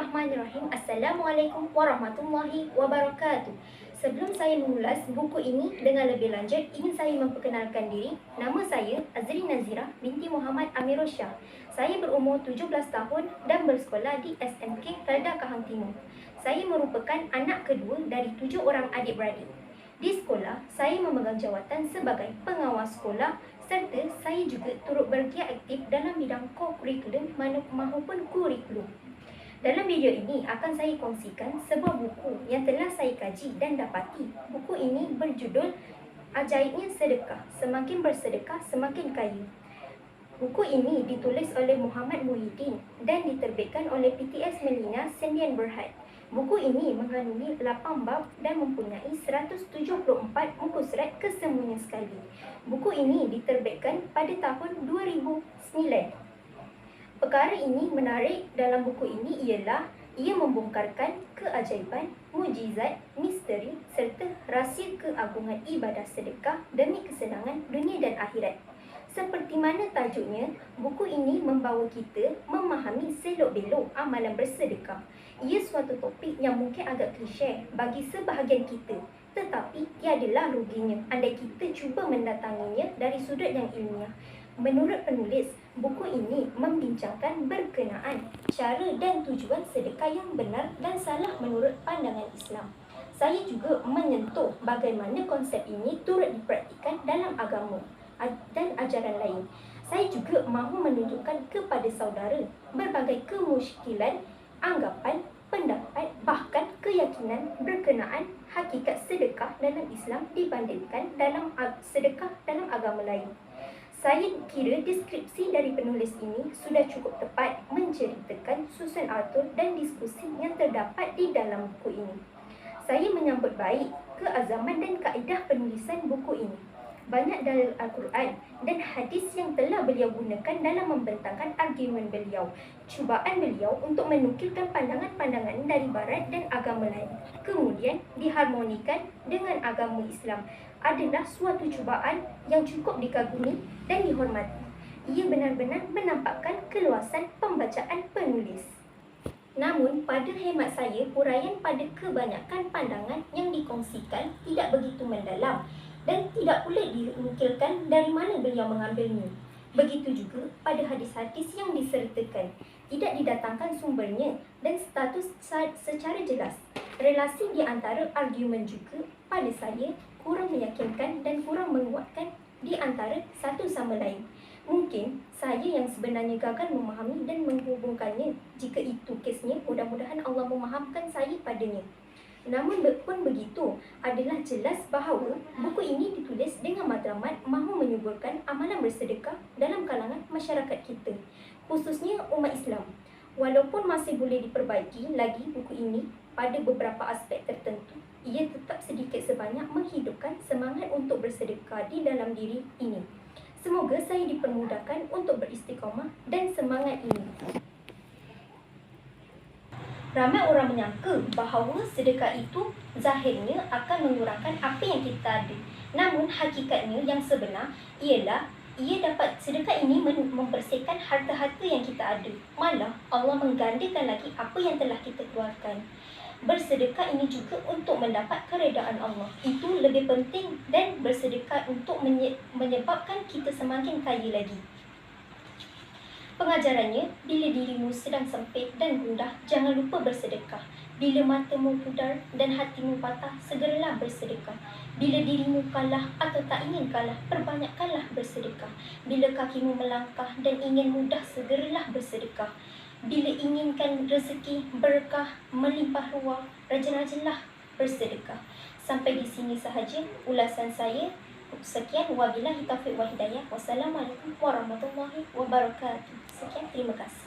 Bismillahirrahmanirrahim. Assalamualaikum warahmatullahi wabarakatuh. Sebelum saya mengulas buku ini dengan lebih lanjut, ingin saya memperkenalkan diri. Nama saya Azrin Nazira binti Muhammad Amirul Shah. Saya berumur 17 tahun dan bersekolah di SMK Kedah Kahang Timur. Saya merupakan anak kedua dari 7 orang adik-beradik. Di sekolah, saya memegang jawatan sebagai pengawas sekolah serta saya juga turut bergiat aktif dalam bidang co-kurikulum maupun kurikulum. Dalam video ini akan saya kongsikan sebuah buku yang telah saya kaji dan dapati. Buku ini berjudul Ajaibnya Sedekah, Semakin Bersedekah Semakin Kaya. Buku ini ditulis oleh Muhammad Muhyiddin dan diterbitkan oleh PTS Melina Sendian Berhad. Buku ini mengandungi 8 bab dan mempunyai 174 muka surat kesemuanya sekali. Buku ini diterbitkan pada tahun 2009. Perkara ini menarik dalam buku ini ialah ia membongkarkan keajaiban, mukjizat, misteri serta rahsia keagungan ibadah sedekah demi kesenangan dunia dan akhirat. Seperti mana tajuknya, buku ini membawa kita memahami selok-belok amalan bersedekah. Ia suatu topik yang mungkin agak klise bagi sebahagian kita, tetapi tiadalah ruginya andai kita cuba mendatanginya dari sudut yang ilmiah. Menurut penulis, buku ini membincangkan berkenaan cara dan tujuan sedekah yang benar dan salah menurut pandangan Islam. Saya juga menyentuh bagaimana konsep ini turut dipraktikkan dalam agama dan ajaran lain. Saya juga mahu menunjukkan kepada saudara berbagai kemusykilan, anggapan, pendapat, bahkan keyakinan berkenaan hakikat sedekah dalam Islam dibandingkan dalam sedekah dalam agama lain. Saya kira deskripsi dari penulis ini sudah cukup tepat menceritakan susun atur dan diskusi yang terdapat di dalam buku ini. Saya menyambut baik keazaman dan kaedah penulisan buku ini. Banyak dalil Al-Quran dan hadis yang telah beliau gunakan dalam membentangkan argumen beliau. Cubaan beliau untuk menukilkan pandangan-pandangan dari barat dan agama lain, kemudian diharmonikan dengan agama Islam, adalah suatu cubaan yang cukup dikagumi dan dihormati. Ia benar-benar menampakkan keluasan pembacaan penulis. Namun, pada hemat saya, huraian pada kebanyakan pandangan yang dikongsikan tidak begitu mendalam dan tidak pula dinukilkan dari mana beliau mengambilnya. Begitu juga pada hadis-hadis yang disertakan, tidak didatangkan sumbernya dan status secara jelas. Relasi di antara argumen juga pada saya kurang meyakinkan dan kurang menguatkan di antara satu sama lain. Mungkin saya yang sebenarnya gagal memahami dan menghubungkannya. Jika itu kesnya, mudah-mudahan Allah memahamkan saya padanya. Namun pun begitu, adalah jelas bahawa buku ini ditulis dengan matlamat mahu menyuburkan amalan bersedekah dalam kalangan masyarakat kita, khususnya umat Islam. Walaupun masih boleh diperbaiki lagi buku ini pada beberapa aspek tertentu, ia tetap sedikit sebanyak menghidupkan semangat untuk bersedekah di dalam diri ini. Semoga saya dipermudahkan untuk beristiqamah dan semangat ini. Ramai orang menyangka bahawa sedekah itu zahirnya akan mengurangkan apa yang kita ada. Namun hakikatnya yang sebenar ialah sedekah ini membersihkan harta-harta yang kita ada. Malah Allah menggandakan lagi apa yang telah kita keluarkan. Bersedekah ini juga untuk mendapat keredaan Allah. Itu lebih penting, dan bersedekah untuk menyebabkan kita semakin kaya lagi. Pengajarannya, bila dirimu sedang sempit dan gundah, jangan lupa bersedekah. Bila matamu pudar dan hatimu patah, segeralah bersedekah. Bila dirimu kalah atau tak ingin kalah, perbanyakkanlah bersedekah. Bila kakimu melangkah dan ingin mudah, segeralah bersedekah. Bila inginkan rezeki, berkah, melimpah ruah, rajin-rajinlah bersedekah. Sampai di sini sahaja ulasan saya. Sekian, wabillahi taufiq wal hidayah. Wassalamualaikum warahmatullahi wabarakatuh. Sekian, terima kasih.